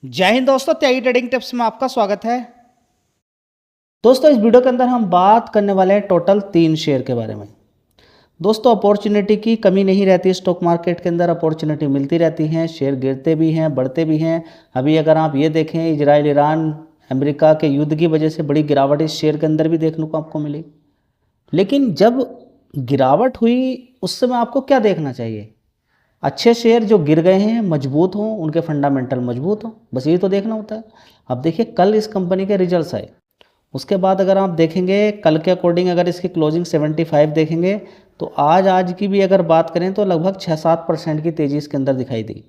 जय हिंद दोस्तों, त्यागी trading tips में आपका स्वागत है। दोस्तों, इस वीडियो के अंदर हम बात करने वाले हैं टोटल 3 शेयर के बारे में। दोस्तों, अपॉर्चुनिटी की कमी नहीं रहती, स्टॉक मार्केट के अंदर अपॉर्चुनिटी मिलती रहती हैं, शेयर गिरते भी हैं, बढ़ते भी हैं। अभी अगर आप ये देखें, इजराइल ईरान अमेरिका के युद्ध की वजह से बड़ी गिरावट इस शेयर के अंदर भी देखने को आपको मिली। लेकिन जब गिरावट हुई उस समय आपको क्या देखना चाहिए? अच्छे शेयर जो गिर गए हैं मजबूत हों, उनके फंडामेंटल मजबूत हों, बस यही तो देखना होता है। अब देखिए, कल इस कंपनी के रिजल्ट्स आए, उसके बाद अगर आप देखेंगे कल के अकॉर्डिंग अगर इसकी क्लोजिंग 75 देखेंगे तो आज की भी अगर बात करें तो लगभग 6-7% की तेज़ी इसके अंदर दिखाई दी।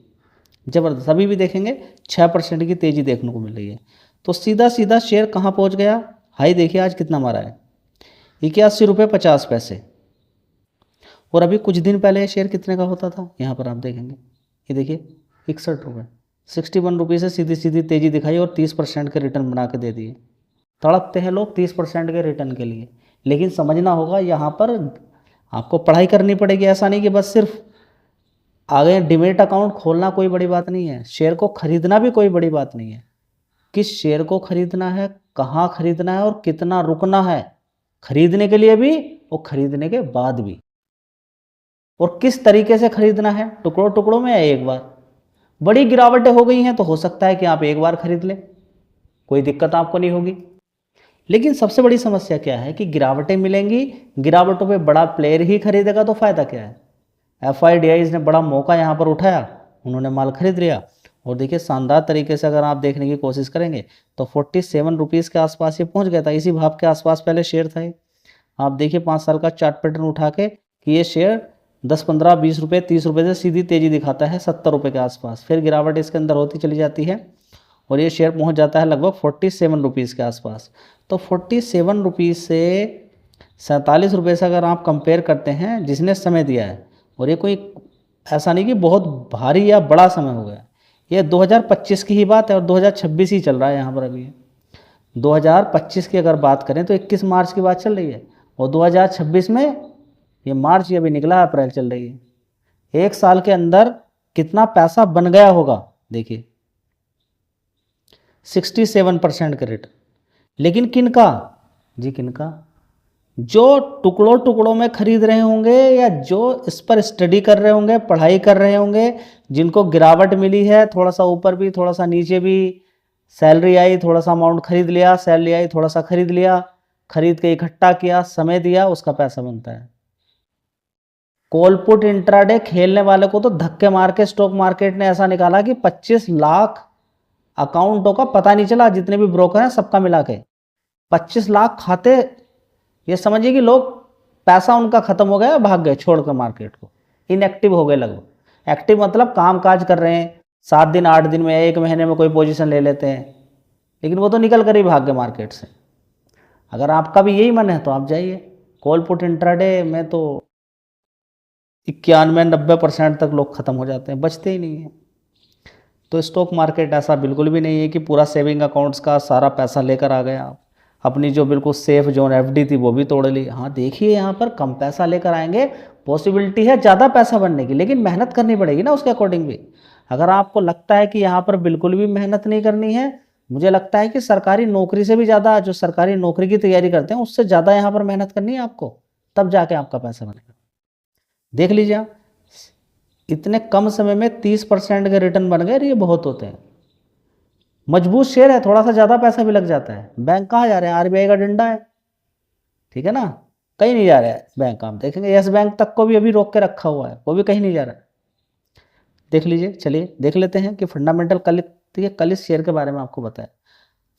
ज़बरदस्त। अभी भी देखेंगे 6% की तेज़ी देखने को मिल रही है। तो सीधा सीधा शेयर कहाँ पहुँच गया? हाई देखिए आज कितना मारा है, 81 रुपये 50 पैसे। और अभी कुछ दिन पहले शेयर कितने का होता था? यहाँ पर आप देखेंगे, ये देखिए 61 रुपये, 61 रुपये से सीधी सीधी तेज़ी दिखाई और 30% के रिटर्न बना के दे दिए। तड़पते हैं लोग 30% के रिटर्न के लिए, लेकिन समझना होगा यहाँ पर आपको पढ़ाई करनी पड़ेगी। ऐसा नहीं कि बस सिर्फ आगे डिमेट अकाउंट खोलना कोई बड़ी बात नहीं है, शेयर को खरीदना भी कोई बड़ी बात नहीं है। किस शेयर को खरीदना है, कहाँ खरीदना है और कितना रुकना है, खरीदने के लिए भी और खरीदने के बाद भी, और किस तरीके से खरीदना है, टुकड़ों टुकड़ों में या एक बार। बड़ी गिरावटें हो गई हैं तो हो सकता है कि आप एक बार खरीद लें, कोई दिक्कत आपको नहीं होगी। लेकिन सबसे बड़ी समस्या क्या है कि गिरावटें मिलेंगी, गिरावटों पे बड़ा प्लेयर ही खरीदेगा तो फ़ायदा क्या है? FIDIs ने बड़ा मौका यहाँ पर उठाया, उन्होंने माल खरीद लिया। और देखिए शानदार तरीके से अगर आप देखने की कोशिश करेंगे तो 47 रुपीज़ के आसपास ये पहुँच गया था, इसी भाव के आसपास पहले शेयर था ये। आप देखिए 5 साल का चार्ट पैटर्न उठा के कि ये शेयर 10, 15, 20 रुपये, 30 रुपये से सीधी तेज़ी दिखाता है 70 रुपये के आसपास। फिर गिरावट इसके अंदर होती चली जाती है और ये शेयर पहुंच जाता है लगभग 47 रुपीज़ के आसपास। तो 47 रुपीज़ से 47 रुपये से अगर आप कंपेयर करते हैं जिसने समय दिया है, और ये कोई ऐसा नहीं कि बहुत भारी या बड़ा समय हो गया, ये 2025 की ही बात है और 2026 ही चल रहा है यहाँ पर। अभी 2025 की अगर बात करें तो 21 मार्च की बात चल रही है और 2026 में ये मार्च, ये अभी निकला, अप्रैल चल रही है। 1 साल के अंदर कितना पैसा बन गया होगा देखिए, 67% का रेट। लेकिन किनका? जी किनका? जो टुकड़ों टुकड़ों में खरीद रहे होंगे या जो इस पर स्टडी कर रहे होंगे, पढ़ाई कर रहे होंगे, जिनको गिरावट मिली है, थोड़ा सा ऊपर भी थोड़ा सा नीचे भी, सैलरी आई थोड़ा सा अमाउंट खरीद लिया, सैलरी आई थोड़ा सा खरीद लिया, खरीद के इकट्ठा किया, समय दिया, उसका पैसा बनता है। कॉल पुट इंट्राडे खेलने वाले को तो धक्के मार के स्टॉक मार्केट ने ऐसा निकाला कि 25 लाख अकाउंटों का पता नहीं चला, जितने भी ब्रोकर हैं सबका मिला के 25 लाख खाते, ये समझिए कि लोग पैसा उनका खत्म हो गया, भाग गए छोड़कर मार्केट को, इनएक्टिव हो गए लगभग। एक्टिव मतलब काम काज कर रहे हैं, 7 दिन 8 दिन में 1 महीने में कोई पोजीशन ले लेते हैं, लेकिन वो तो निकल कर ही भाग गए मार्केट से। अगर आपका भी यही मन है तो आप जाइए, कॉल पुट इंट्राडे में तो 91-90% तक लोग खत्म हो जाते हैं, बचते ही नहीं हैं। तो स्टॉक मार्केट ऐसा बिल्कुल भी नहीं है कि पूरा सेविंग अकाउंट्स का सारा पैसा लेकर आ गए आप, अपनी जो बिल्कुल सेफ जोन FD थी वो भी तोड़ ली। हाँ देखिए, यहाँ पर कम पैसा लेकर आएंगे, पॉसिबिलिटी है ज़्यादा पैसा बनने की, लेकिन मेहनत करनी पड़ेगी ना उसके अकॉर्डिंग भी। अगर आपको लगता है कि यहाँ पर बिल्कुल भी मेहनत नहीं करनी है, मुझे लगता है कि सरकारी नौकरी से भी ज़्यादा, जो सरकारी नौकरी की तैयारी करते हैं उससे ज़्यादा यहाँ पर मेहनत करनी है आपको, तब जाके आपका पैसा बनेगा। देख लीजिए आप, इतने कम समय में 30% के रिटर्न बन गए, ये बहुत होते हैं। मजबूत शेयर है, थोड़ा सा ज़्यादा पैसा भी लग जाता है। बैंक कहाँ जा रहे हैं? RBI का डंडा है, ठीक है ना, कहीं नहीं जा रहा है बैंक। आप देखेंगे यस बैंक तक को भी अभी रोक के रखा हुआ है, वो भी कहीं नहीं जा रहा है। देख लीजिए, चलिए देख लेते हैं कि फंडामेंटल कल इस शेयर के बारे में आपको बताया।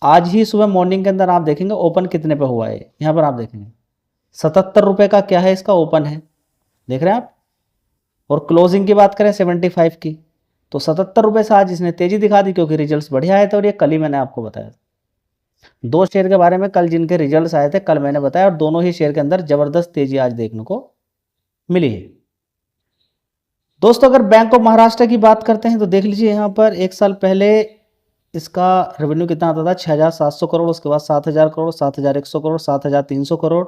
आज ही सुबह मॉर्निंग के अंदर आप देखेंगे ओपन कितने पे हुआ है, यहाँ पर आप देखेंगे 77 रुपये का क्या है इसका ओपन है, देख रहे हैं आप। और क्लोजिंग की बात करें 75 की, तो 77 रुपये से आज इसने तेज़ी दिखा दी क्योंकि रिजल्ट्स बढ़िया आए थे, और ये कल ही मैंने आपको बताया था। 2 शेयर के बारे में कल जिनके रिजल्ट्स आए थे कल मैंने बताया, और दोनों ही शेयर के अंदर ज़बरदस्त तेज़ी आज देखने को मिली है। दोस्तों, अगर बैंक ऑफ महाराष्ट्र की बात करते हैं तो देख लीजिए, यहाँ पर 1 साल पहले इसका रेवेन्यू कितना आता था? 6,700 करोड़, उसके बाद 7,000 करोड़, 7,100 करोड़, 7,300 करोड़,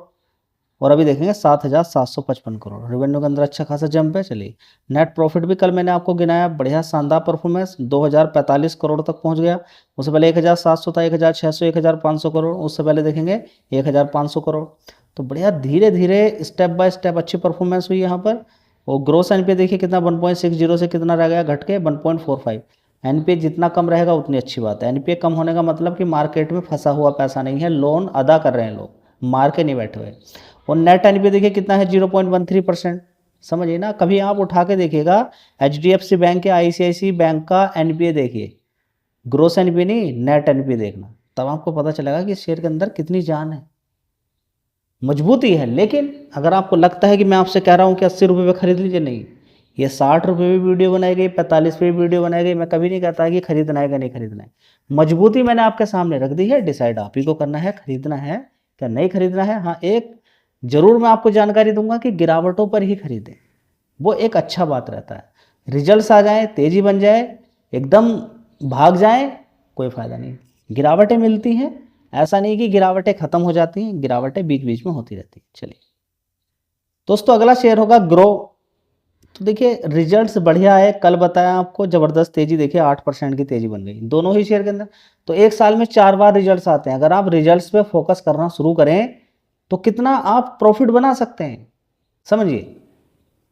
और अभी देखेंगे 7,755 करोड़। रेवेन्यू के अंदर अच्छा खासा जंप है। चलिए नेट प्रॉफिट भी कल मैंने आपको गिनाया, बढ़िया शानदार परफॉर्मेंस, 2045 करोड़ तक पहुंच गया। उससे पहले 1,700 था, 1,600, 1,500 करोड़, उससे पहले देखेंगे 1,500 करोड़। तो बढ़िया धीरे धीरे स्टेप बाय स्टेप अच्छी परफॉर्मेंस हुई यहाँ पर। और ग्रोस एनपीए देखिए कितना 1.60 से कितना रह गया, घट के 1.45। एनपीए जितना कम रहेगा उतनी अच्छी बात है। एनपीए कम होने का मतलब कि मार्केट में फंसा हुआ पैसा नहीं है, लोन अदा कर रहे हैं लोग, मार के नहीं बैठे हुए। और नेट एनपीए देखिए कितना है, 0.13%। समझिए ना, कभी आप उठा के देखिएगा एचडीएफसी बैंक या आईसीआईसी बैंक का एनपीए देखिए, ग्रोस एनपीए नहीं, नेट एनपीए देखना, तब आपको पता चलेगा कि शेयर के अंदर कितनी जान है, मजबूती है। लेकिन अगर आपको लगता है कि मैं आपसे कह रहा हूँ कि 80 रुपये पे खरीद लीजिए, नहीं, ये 60 रुपये भी वीडियो बनाई गई, 45 पे भी वीडियो बनाई गई, मैं कभी नहीं कहता कि खरीदना है कि नहीं खरीदना है। मजबूती मैंने आपके सामने रख दी है, डिसाइड आप ही को करना है, खरीदना है क्या नहीं खरीदना है। हाँ, एक जरूर मैं आपको जानकारी दूंगा कि गिरावटों पर ही खरीदें, वो एक अच्छा बात रहता है। रिजल्ट्स आ जाए, तेजी बन जाए, एकदम भाग जाए, कोई फायदा नहीं। गिरावटें मिलती हैं, ऐसा नहीं कि गिरावटें खत्म हो जाती हैं, गिरावटें बीच बीच में होती रहती हैं। चलिए दोस्तों, अगला शेयर होगा ग्रो। तो देखिए रिजल्ट्स बढ़िया है, कल बताया आपको, जबरदस्त तेजी, देखिए 8% की तेजी बन गई दोनों ही शेयर के अंदर। तो एक साल में 4 बार रिजल्ट्स आते हैं, अगर आप रिजल्ट्स पे फोकस करना शुरू करें तो कितना आप प्रॉफिट बना सकते हैं, समझिए।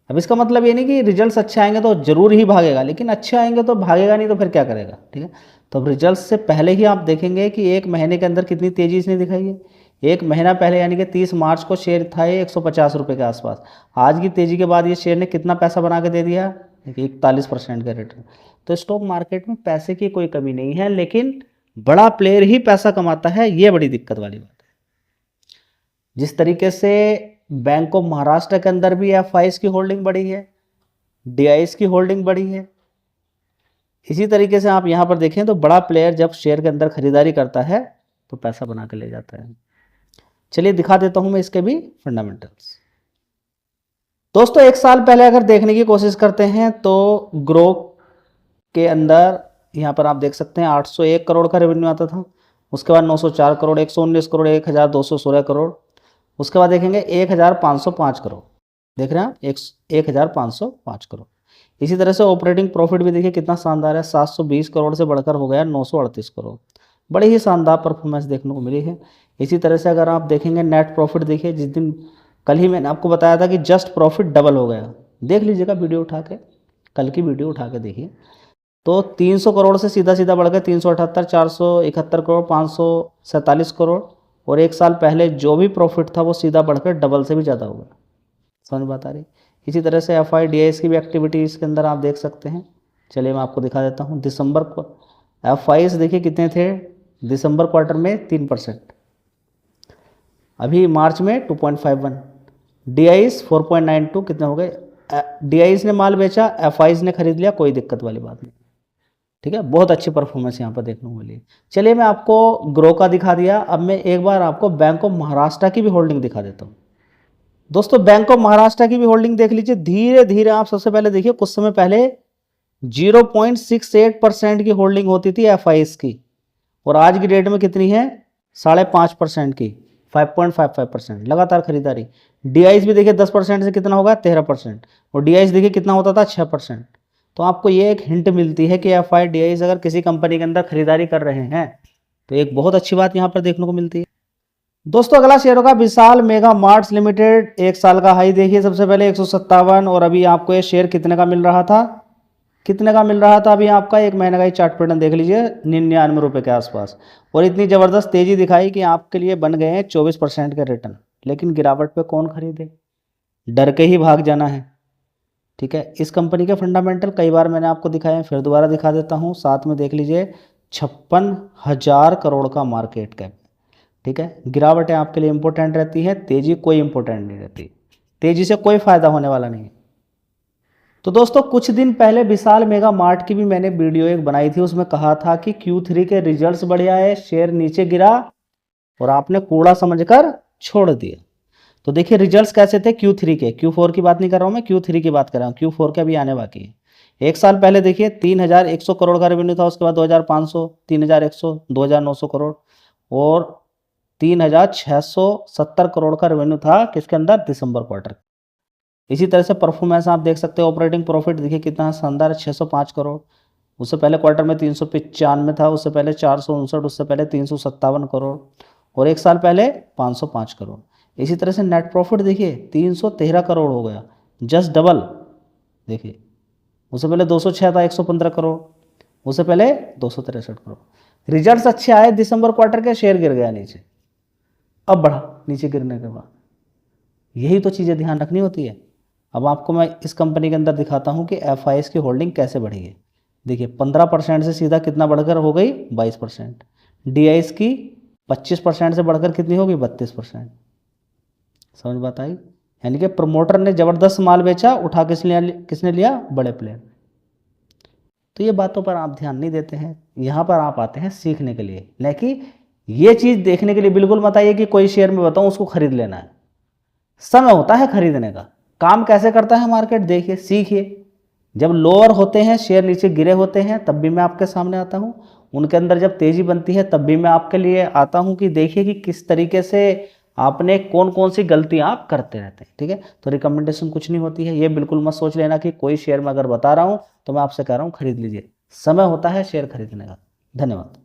अब इसका मतलब ये नहीं कि रिजल्ट्स अच्छे आएंगे तो जरूर ही भागेगा, लेकिन अच्छे आएंगे तो भागेगा नहीं तो फिर क्या करेगा, ठीक है। तो अब रिजल्ट्स से पहले ही आप देखेंगे कि एक महीने के अंदर कितनी तेजी इसने दिखाई है। एक महीना पहले यानी कि 30 मार्च को शेयर था ये 150 रुपये के आसपास। आज की तेजी के बाद ये शेयर ने कितना पैसा बना के दे दिया, 41% का रिटर्न। तो स्टॉक मार्केट में पैसे की कोई कमी नहीं है, लेकिन बड़ा प्लेयर ही पैसा कमाता है, ये बड़ी दिक्कत वाली बात है। जिस तरीके से बैंक ऑफ महाराष्ट्र के अंदर भी एफआईएस की होल्डिंग बढ़ी है, डीआईएस की होल्डिंग बढ़ी है, इसी तरीके से आप यहाँ पर देखें तो बड़ा प्लेयर जब शेयर के अंदर खरीदारी करता है तो पैसा बना के ले जाता है। चलिए दिखा देता हूं मैं इसके भी फंडामेंटल्स। दोस्तों एक साल पहले अगर देखने की कोशिश करते हैं तो ग्रो के अंदर यहाँ पर आप देख सकते हैं 801 करोड़ का रेवेन्यू आता था, उसके बाद 904 करोड़, 119 करोड़, 1216 करोड़, उसके बाद देखेंगे 1505 करोड़, देख रहे हैं आप 1505 करोड़। इसी तरह से ऑपरेटिंग प्रॉफिट भी देखिए कितना शानदार है, 720 करोड़ से बढ़कर हो गया 938 करोड़। बड़ी ही शानदार परफॉर्मेंस देखने को मिली है। इसी तरह से अगर आप देखेंगे नेट प्रॉफिट, देखिए जिस दिन कल ही मैंने आपको बताया था कि जस्ट प्रॉफिट डबल हो गया, देख लीजिएगा वीडियो उठा के, कल की वीडियो उठा के देखिए, तो 300 करोड़ से सीधा सीधा बढ़ गए 378, 471 करोड़, 547 करोड़, और एक साल पहले जो भी प्रॉफिट था वो सीधा बढ़कर डबल से भी ज़्यादा हो गया। समझ बात आ रही। इसी तरह से एफआईडीआईएस की भी एक्टिविटी इसके अंदर आप देख सकते हैं। चलिए मैं आपको दिखा देता हूँ। दिसंबर को एफआईएस देखिए कितने थे, दिसंबर क्वार्टर में 3%, अभी मार्च में 2.51, डीआईएस 4.92, कितने हो गए। डीआईएस ने माल बेचा, एफआईएस ने खरीद लिया, कोई दिक्कत वाली बात नहीं, ठीक है। बहुत अच्छी परफॉर्मेंस यहाँ पर देखने को मिली। चलिए मैं आपको ग्रो का दिखा दिया, अब मैं एक बार आपको बैंक ऑफ महाराष्ट्र की भी होल्डिंग दिखा देता हूँ। दोस्तों बैंक ऑफ महाराष्ट्र की भी होल्डिंग देख लीजिए, धीरे धीरे आप सबसे पहले देखिए कुछ समय पहले 0.68% की होल्डिंग होती थी एफआईएस की, और आज की डेट में कितनी है, 5.5% की, 5.55%, लगातार खरीदारी। डीआईएस भी देखिए 10% से कितना होगा 13%, और डीआईएस देखिए कितना होता था 6%। तो आपको ये एक हिंट मिलती है कि एफआई डीआईएस अगर किसी कंपनी के अंदर खरीदारी कर रहे हैं तो एक बहुत अच्छी बात यहाँ पर देखने को मिलती है। दोस्तों अगला शेयर होगा विशाल मेगा मार्ट्स लिमिटेड। एक साल का हाई देखिए सबसे पहले 157, और अभी आपको ये शेयर कितने का मिल रहा था, कितने का मिल रहा था अभी आपका, एक महीने का ही चार्ट पैटर्न देख लीजिए, 99 रुपये के आसपास, और इतनी ज़बरदस्त तेज़ी दिखाई कि आपके लिए बन गए हैं 24% के रिटर्न। लेकिन गिरावट पे कौन खरीदे, डर के ही भाग जाना है, ठीक है। इस कंपनी के फंडामेंटल कई बार मैंने आपको दिखाए हैं, फिर दोबारा दिखा देता हूँ। साथ में देख लीजिए 56,000 करोड़ का मार्केट कैप, ठीक है। गिरावटें आपके लिए इंपॉर्टेंट रहती है, तेज़ी कोई इंपॉर्टेंट नहीं रहती, तेज़ी से कोई फ़ायदा होने वाला नहीं है। तो दोस्तों कुछ दिन पहले विशाल मेगा मार्ट की भी मैंने वीडियो एक बनाई थी, उसमें कहा था कि Q3 के रिजल्ट्स बढ़िया है, शेयर नीचे गिरा और आपने कूड़ा समझकर छोड़ दिया। तो देखिए रिजल्ट्स कैसे थे Q3 के, Q4 की बात नहीं कर रहा हूँ मैं, Q3 की बात कर रहा हूँ, Q4 के अभी आने बाकी है। एक साल पहले देखिए 3,100 करोड़ का रेवेन्यू था, उसके बाद 2,500, 3,100, 2,900 करोड़, और 3,670 करोड़ का रेवेन्यू था किसके अंदर, दिसंबर क्वार्टर। इसी तरह से परफॉर्मेंस आप देख सकते हो, ऑपरेटिंग प्रॉफिट देखिए कितना शानदार, 605 करोड़। उससे पहले क्वार्टर में 395 था, उससे पहले 459, उससे पहले 357 करोड़, और एक साल पहले 505 करोड़। इसी तरह से नेट प्रॉफिट देखिए 313 करोड़ हो गया, जस्ट डबल। देखिए उससे पहले 206 था, 115 करोड़, उससे पहले 263 करोड़। रिजल्ट्स अच्छे आए दिसंबर क्वार्टर के, शेयर गिर गया नीचे, अब बढ़ा नीचे गिरने के बाद। यही तो चीज़ें ध्यान रखनी होती है। अब आपको मैं इस कंपनी के अंदर दिखाता हूँ कि FIS की होल्डिंग कैसे बढ़ी है। देखिए 15% से सीधा कितना बढ़कर हो गई, 22%। DIs की 25% से बढ़कर कितनी होगी, 32%। समझ बात आई? यानी कि प्रमोटर ने ज़बरदस्त माल बेचा, उठा किसने लिया, बड़े प्लेयर। तो ये बातों पर आप ध्यान नहीं देते हैं, यहाँ पर आप आते हैं सीखने के लिए, न कि ये चीज़ देखने के लिए। बिल्कुल मत आइए कि कोई शेयर में बताऊँ उसको खरीद लेना है। समय होता है खरीदने का, काम कैसे करता है मार्केट देखिए, सीखिए। जब लोअर होते हैं, शेयर नीचे गिरे होते हैं, तब भी मैं आपके सामने आता हूँ। उनके अंदर जब तेजी बनती है तब भी मैं आपके लिए आता हूँ कि देखिए कि किस तरीके से आपने कौन कौन सी गलतियाँ आप करते रहते हैं। ठीक है, तो रिकमेंडेशन कुछ नहीं होती है। ये बिल्कुल मत सोच लेना कि कोई शेयर मैं अगर बता रहा हूँ तो मैं आपसे कह रहा हूँ खरीद लीजिए। समय होता है शेयर खरीदने का। धन्यवाद।